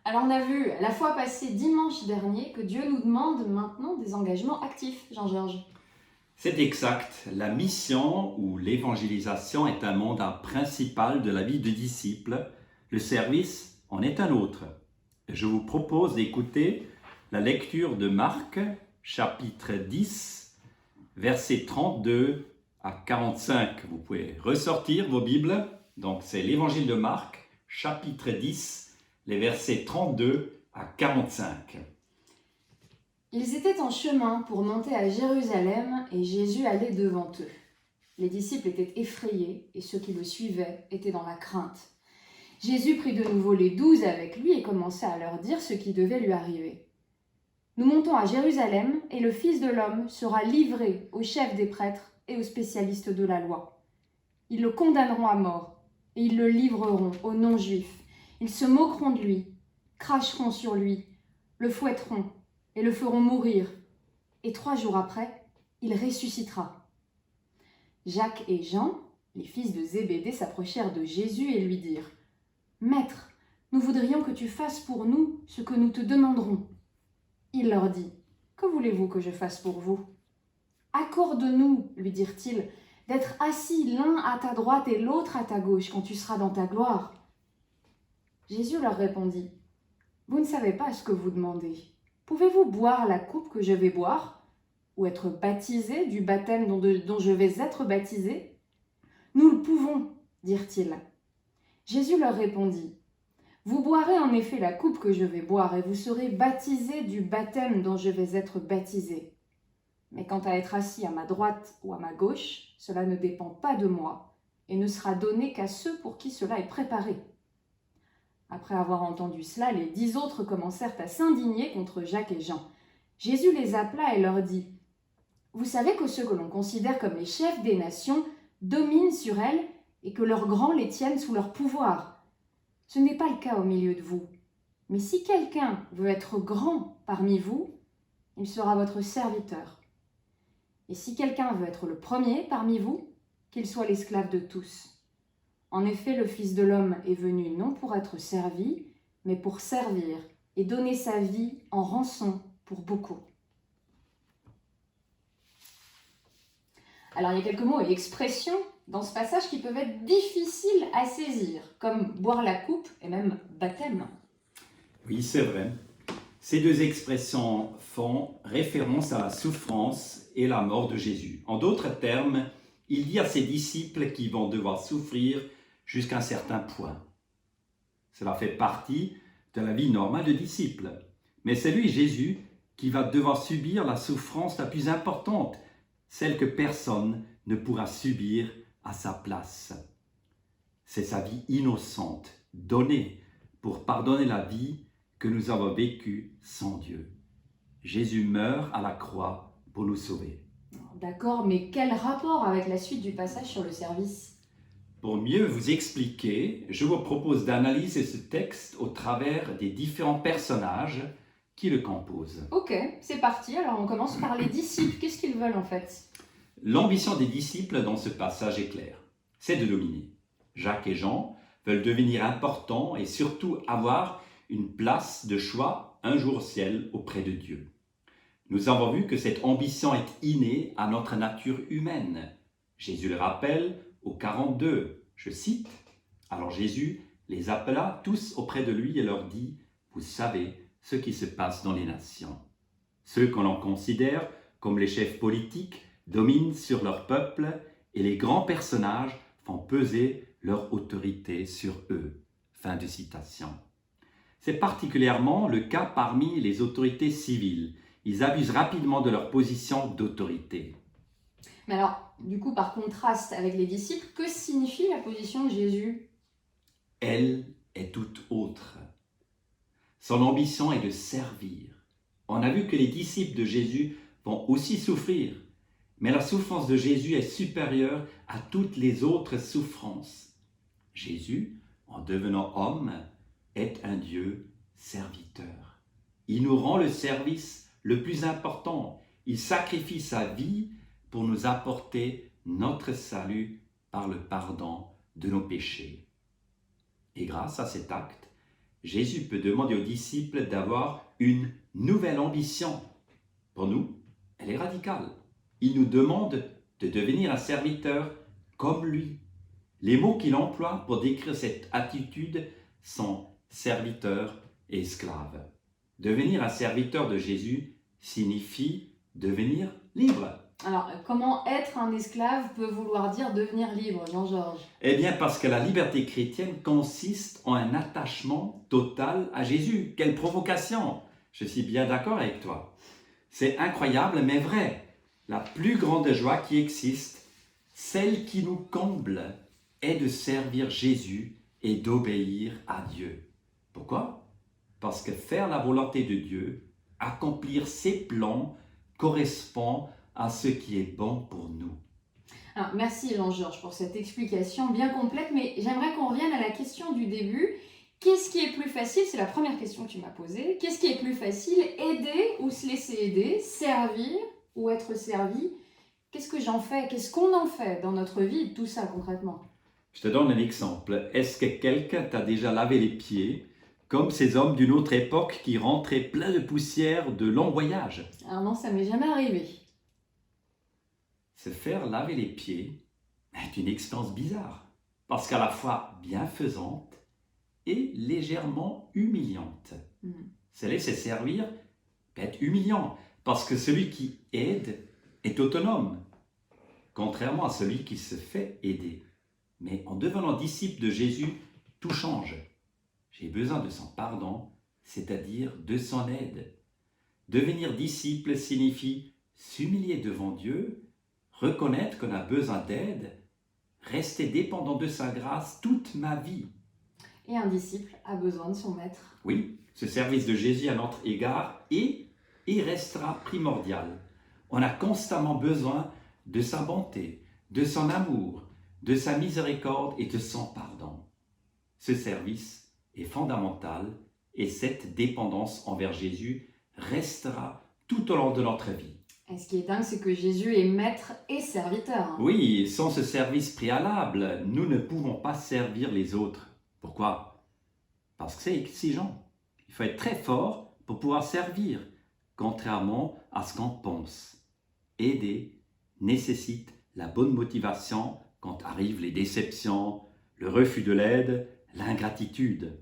Alors on a vu la fois passée dimanche dernier que Dieu nous demande maintenant des engagements actifs, Jean-Georges. C'est exact. La mission ou l'évangélisation est un mandat principal de la vie de disciple. Le service en est un autre. Je vous propose d'écouter la lecture de Marc, chapitre 10, versets 32 à 45. Vous pouvez ressortir vos Bibles. Donc c'est l'évangile de Marc, chapitre 10, les versets 32 à 45. Ils étaient en chemin pour monter à Jérusalem et Jésus allait devant eux. Les disciples étaient effrayés et ceux qui le suivaient étaient dans la crainte. Jésus prit de nouveau les 12 avec lui et commença à leur dire ce qui devait lui arriver. Nous montons à Jérusalem et le Fils de l'homme sera livré aux chefs des prêtres et aux spécialistes de la loi. Ils le condamneront à mort et ils le livreront aux non-juifs. Ils se moqueront de lui, cracheront sur lui, le fouetteront et le feront mourir. Et 3 jours après, il ressuscitera. Jacques et Jean, les fils de Zébédée, s'approchèrent de Jésus et lui dirent : « Maître, nous voudrions que tu fasses pour nous ce que nous te demanderons. » Il leur dit : « Que voulez-vous que je fasse pour vous ? » ? « Accorde-nous, lui dirent-ils, d'être assis l'un à ta droite et l'autre à ta gauche quand tu seras dans ta gloire. » Jésus leur répondit : « Vous ne savez pas ce que vous demandez. Pouvez-vous boire la coupe que je vais boire, ou être baptisé du baptême dont je vais être baptisé ? » « Nous le pouvons, dirent-ils. Jésus leur répondit : « Vous boirez en effet la coupe que je vais boire, et vous serez baptisés du baptême dont je vais être baptisé. Mais quant à être assis à ma droite ou à ma gauche, cela ne dépend pas de moi, et ne sera donné qu'à ceux pour qui cela est préparé. » Après avoir entendu cela, les 10 autres commencèrent à s'indigner contre Jacques et Jean. Jésus les appela et leur dit : « Vous savez que ceux que l'on considère comme les chefs des nations dominent sur elles et que leurs grands les tiennent sous leur pouvoir. Ce n'est pas le cas au milieu de vous. Mais si quelqu'un veut être grand parmi vous, il sera votre serviteur. Et si quelqu'un veut être le premier parmi vous, qu'il soit l'esclave de tous. En effet, le Fils de l'homme est venu non pour être servi, mais pour servir et donner sa vie en rançon pour beaucoup. » Alors, il y a quelques mots et expressions dans ce passage qui peuvent être difficiles à saisir, comme boire la coupe et même baptême. Oui, c'est vrai. Ces deux expressions font référence à la souffrance et la mort de Jésus. En d'autres termes, il dit à ses disciples qu'ils vont devoir souffrir jusqu'à un certain point. Cela fait partie de la vie normale de disciple. Mais c'est lui, Jésus, qui va devoir subir la souffrance la plus importante, celle que personne ne pourra subir à sa place. C'est sa vie innocente, donnée pour pardonner la vie que nous avons vécue sans Dieu. Jésus meurt à la croix pour nous sauver. D'accord, mais quel rapport avec la suite du passage sur le service ? Pour mieux vous expliquer, je vous propose d'analyser ce texte au travers des différents personnages qui le composent. Ok, c'est parti. Alors on commence par les disciples. Qu'est-ce qu'ils veulent en fait ? L'ambition des disciples dans ce passage est claire, c'est de dominer. Jacques et Jean veulent devenir importants et surtout avoir une place de choix un jour au ciel auprès de Dieu. Nous avons vu que cette ambition est innée à notre nature humaine. Jésus le rappelle au 42, je cite, « Alors Jésus les appela tous auprès de lui et leur dit : Vous savez ce qui se passe dans les nations. Ceux que l'on considère comme les chefs politiques dominent sur leur peuple et les grands personnages font peser leur autorité sur eux. » Fin de citation. C'est particulièrement le cas parmi les autorités civiles. Ils abusent rapidement de leur position d'autorité. Mais alors, du coup, par contraste avec les disciples, que signifie la position de Jésus ? Elle est toute autre. Son ambition est de servir. On a vu que les disciples de Jésus vont aussi souffrir, mais la souffrance de Jésus est supérieure à toutes les autres souffrances. Jésus, en devenant homme, est un Dieu serviteur. Il nous rend le service le plus important. Il sacrifie sa vie pour nous apporter notre salut par le pardon de nos péchés. Et grâce à cet acte, Jésus peut demander aux disciples d'avoir une nouvelle ambition. Pour nous, elle est radicale. Il nous demande de devenir un serviteur comme lui. Les mots qu'il emploie pour décrire cette attitude sont serviteur et esclave. Devenir un serviteur de Jésus signifie devenir libre. Alors, comment être un esclave peut vouloir dire devenir libre, Jean-Georges? Eh bien, parce que la liberté chrétienne consiste en un attachement total à Jésus. Quelle provocation! Je suis bien d'accord avec toi. C'est incroyable, mais vrai. La plus grande joie qui existe, celle qui nous comble, est de servir Jésus et d'obéir à Dieu. Pourquoi? Parce que faire la volonté de Dieu, accomplir ses plans, correspond à ce qui est bon pour nous. Alors, merci Jean-Georges pour cette explication bien complète, mais j'aimerais qu'on revienne à la question du début. Qu'est-ce qui est plus facile? C'est la première question que tu m'as posée. Qu'est-ce qui est plus facile? Aider ou se laisser aider? Servir ou être servi? Qu'est-ce que j'en fais? Qu'est-ce qu'on en fait dans notre vie, tout ça concrètement? Je te donne un exemple. Est-ce que quelqu'un t'a déjà lavé les pieds, comme ces hommes d'une autre époque qui rentraient pleins de poussière de longs voyages? Alors non, ça m'est jamais arrivé. Se faire laver les pieds est une expérience bizarre, parce qu'à la fois bienfaisante et légèrement humiliante. Se laisser servir peut être humiliant, parce que celui qui aide est autonome, contrairement à celui qui se fait aider. Mais en devenant disciple de Jésus, tout change. J'ai besoin de son pardon, c'est-à-dire de son aide. Devenir disciple signifie s'humilier devant Dieu, reconnaître qu'on a besoin d'aide, rester dépendant de sa grâce toute ma vie. Et un disciple a besoin de son maître. Oui, ce service de Jésus à notre égard est et restera primordial. On a constamment besoin de sa bonté, de son amour, de sa miséricorde et de son pardon. Ce service est fondamental et cette dépendance envers Jésus restera tout au long de notre vie. Et ce qui est dingue, c'est que Jésus est maître et serviteur. Oui, sans ce service préalable, nous ne pouvons pas servir les autres. Pourquoi? Parce que c'est exigeant. Il faut être très fort pour pouvoir servir, contrairement à ce qu'on pense. Aider nécessite la bonne motivation quand arrivent les déceptions, le refus de l'aide, l'ingratitude.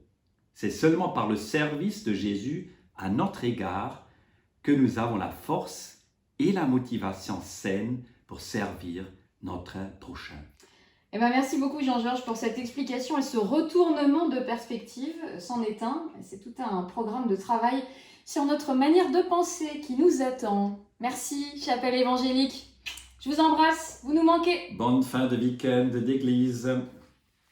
C'est seulement par le service de Jésus à notre égard que nous avons la force et la motivation saine pour servir notre prochain. Eh ben, merci beaucoup Jean-Georges pour cette explication et ce retournement de perspective. C'en est un. C'est tout un programme de travail sur notre manière de penser qui nous attend. Merci, Chapelle évangélique. Je vous embrasse, vous nous manquez. Bonne fin de week-end d'église.